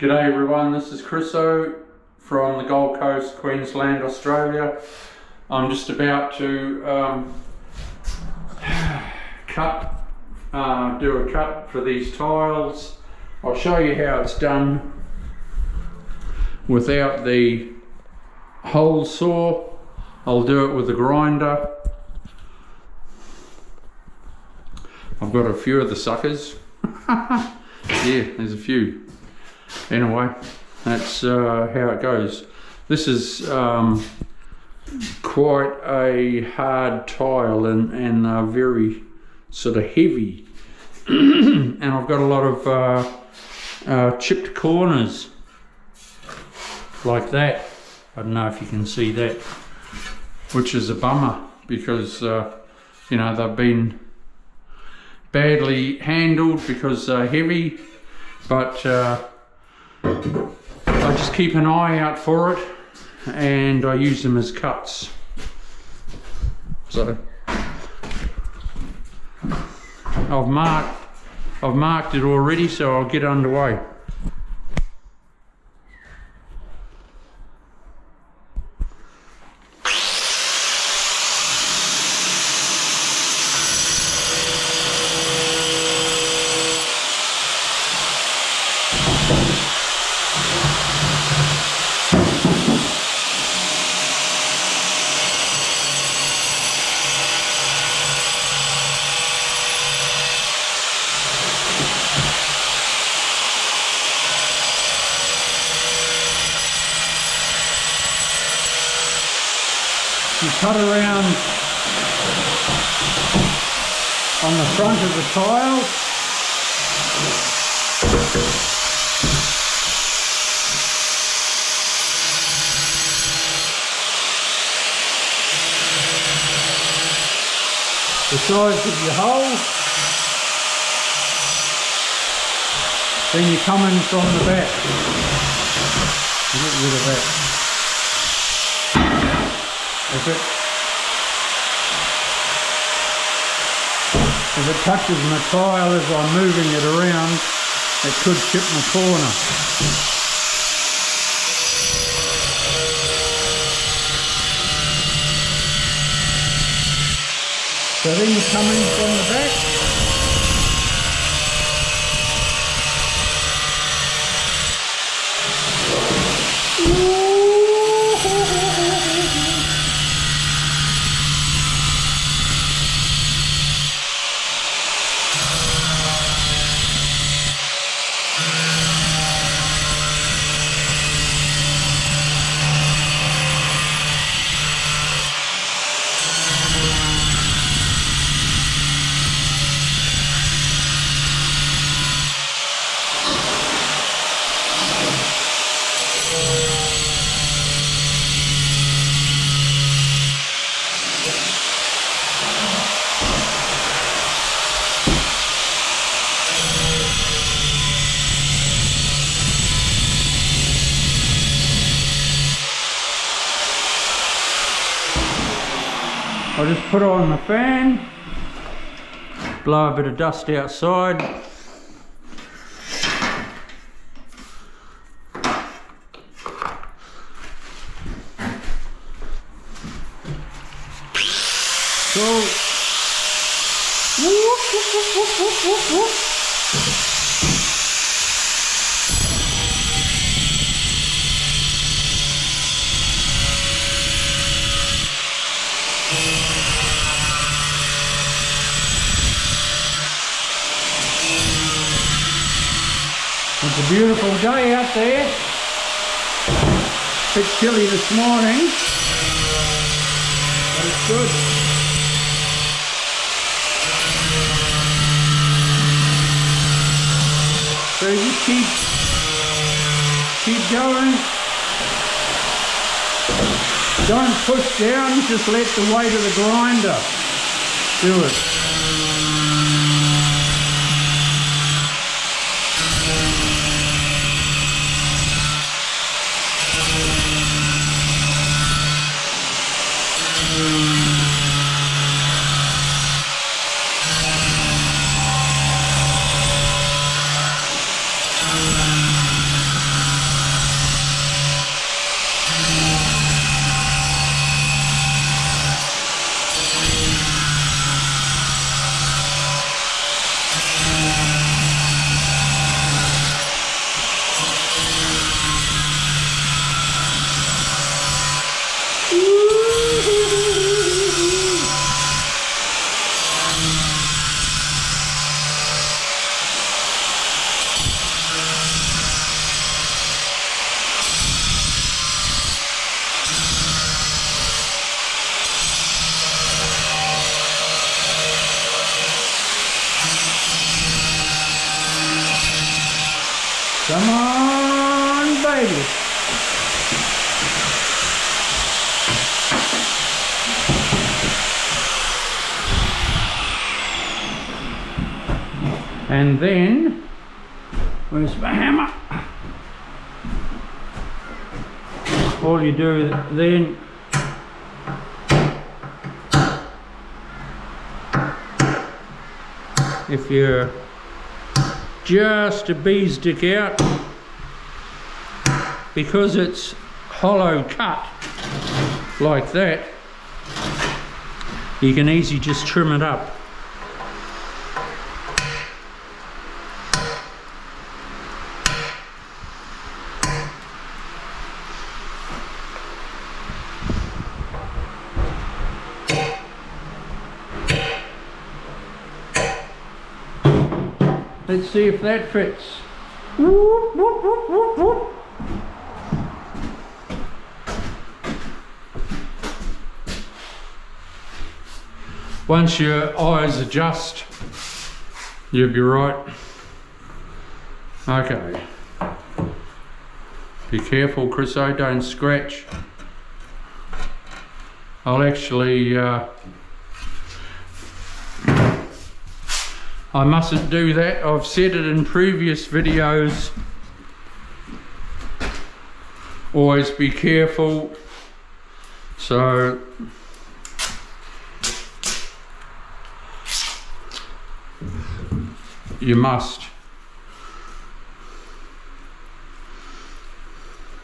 G'day everyone, this is Chriso from the Gold Coast, Queensland, Australia. I'm just about to do a cut for these tiles. I'll show you how it's done without the hole saw. I'll do it with a grinder. I've got a few of the suckers. Yeah, there's a few. Anyway, that's how it goes. This is quite a hard tile and very sort of heavy. And I've got a lot of chipped corners like that. I don't know if you can see that, which is a bummer because you know, they've been badly handled because they're heavy, but I just keep an eye out for it and I use them as cuts. So I've marked it already, so I'll get underway. You cut around on the front of the tile. The sides of your hole. Then you come in from the back. Get rid of that. If it touches my tile as I'm moving it around, it could chip my corner. So then you come in from the back. I'll just put on the fan, blow a bit of dust outside. Cool. It's a beautiful day out there. A bit chilly this morning, but it's good. So you keep going. Don't push down, just let the weight of the grinder do it. Come on, baby. And then, where's my hammer? All you do then, if you're just a bee's dick out, because it's hollow cut like that, you can easily just trim it up. Let's see if that fits. Whoop, whoop, whoop, whoop, whoop. Once your eyes adjust, you'll be right. Okay. Be careful, Chriso, don't scratch. I'll actually I mustn't do that. I've said it in previous videos. Always be careful. So you must.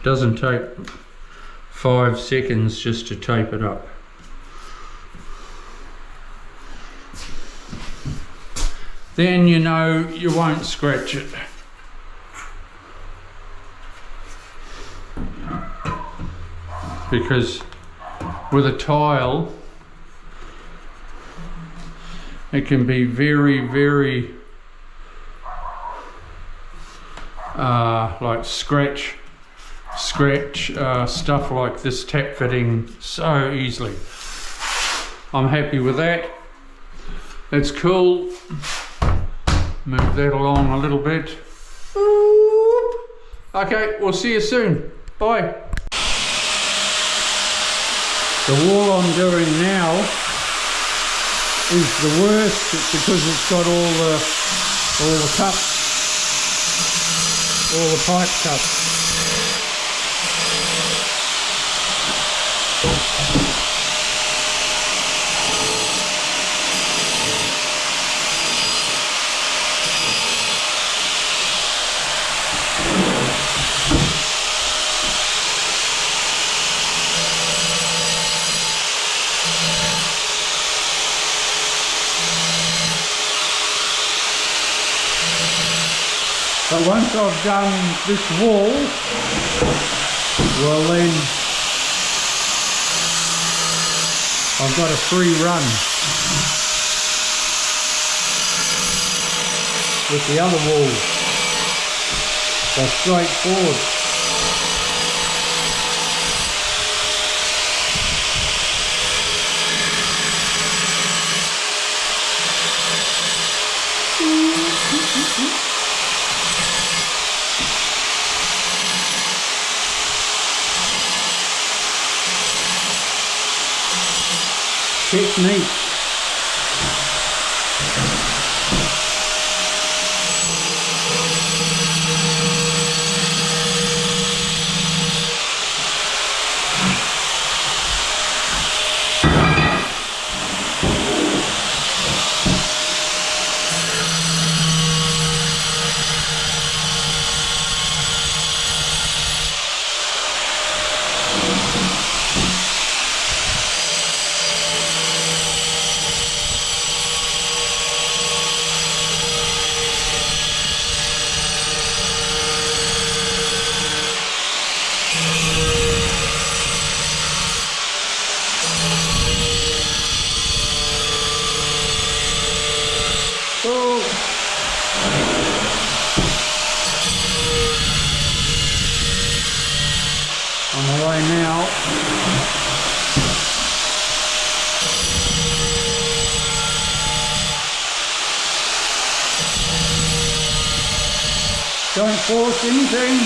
Doesn't take 5 seconds just to tape it up. Then you know you won't scratch it. Because with a tile, it can be very, very like scratch stuff like this tap fitting so easily. I'm happy with that. It's cool. Move that along a little bit. Okay, we'll see you soon. Bye. The wall I'm doing now is the worst. It's because it's got all the cups, all the pipe cups. But once I've done this wall, well then I've got a free run with the other wall. They're straightforward. Technique. On the way now. Don't force anything.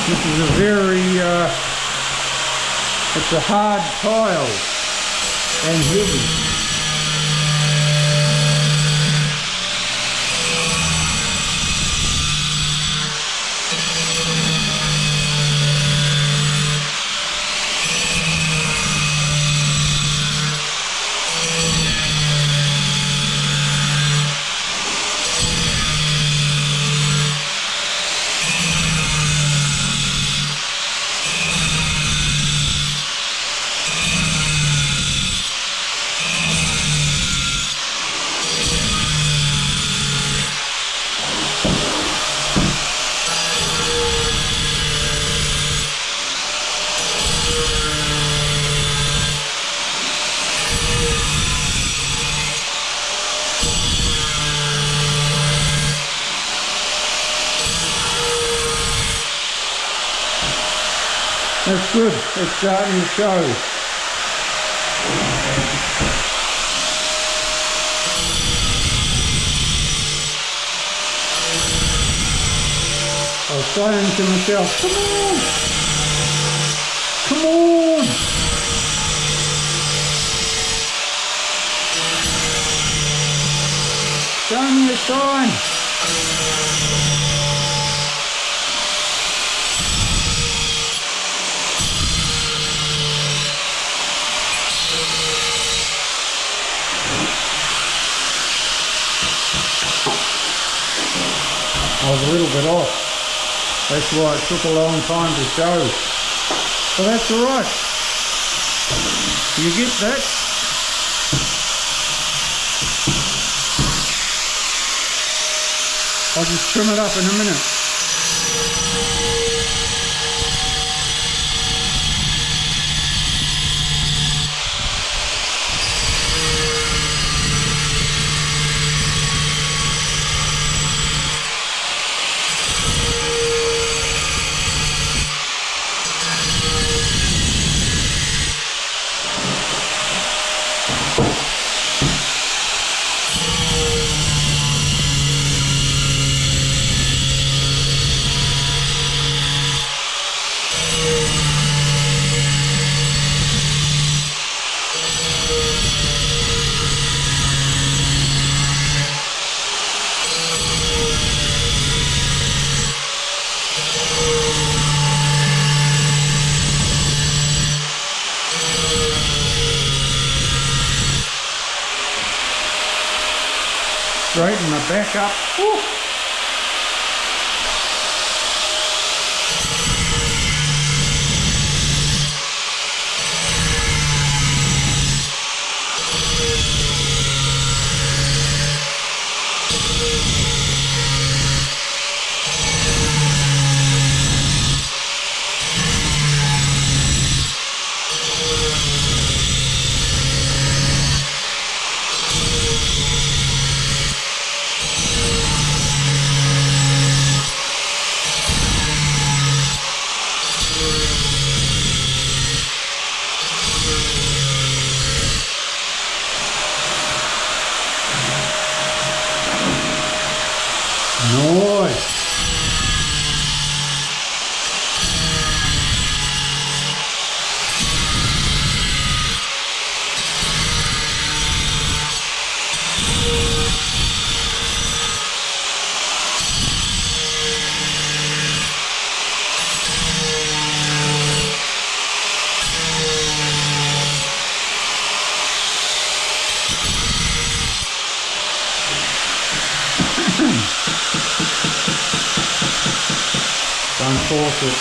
This is a very, it's a hard tile and heavy. That's good, it's starting to show. I was saying to myself, come on, show me a sign. I was a little bit off. That's why it took a long time to show. But that's alright. You get that? I'll just trim it up in a minute. Straighten my back up. Woo. like it.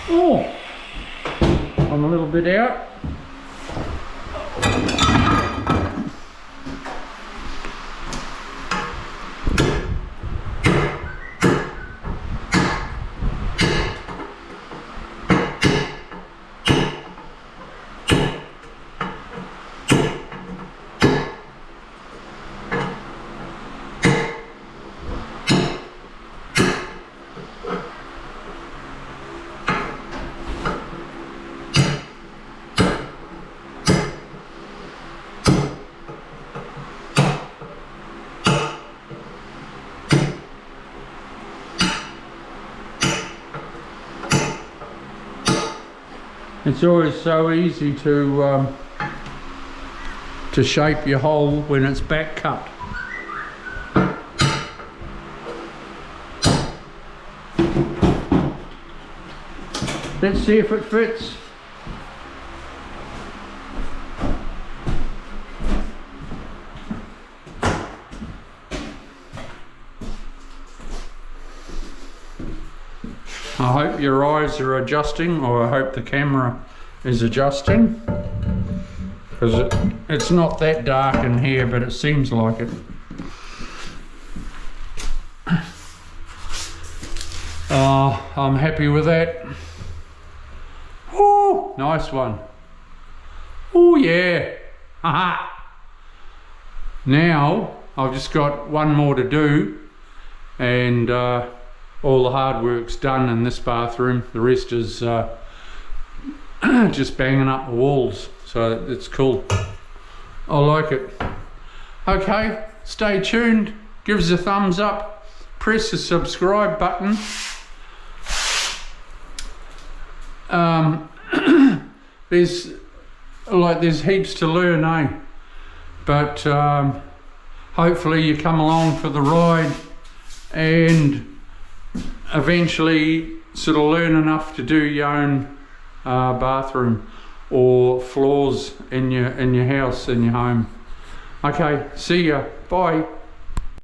Oh, I'm a little bit out. It's always so easy to shape your hole when it's back cut. Let's see if it fits. I hope your eyes are adjusting, or I hope the camera is adjusting, because it's not that dark in here, but it seems like it. I'm happy with that. Oh, nice one. Oh yeah. Haha. Now I've just got one more to do, and all the hard work's done in this bathroom. The rest is just banging up the walls, so it's cool. I like it. Okay, stay tuned, give us a thumbs up, press the subscribe button. There's heaps to learn, eh? But hopefully you come along for the ride and eventually sort of learn enough to do your own bathroom or floors in your house, in your home. Okay, see ya, bye.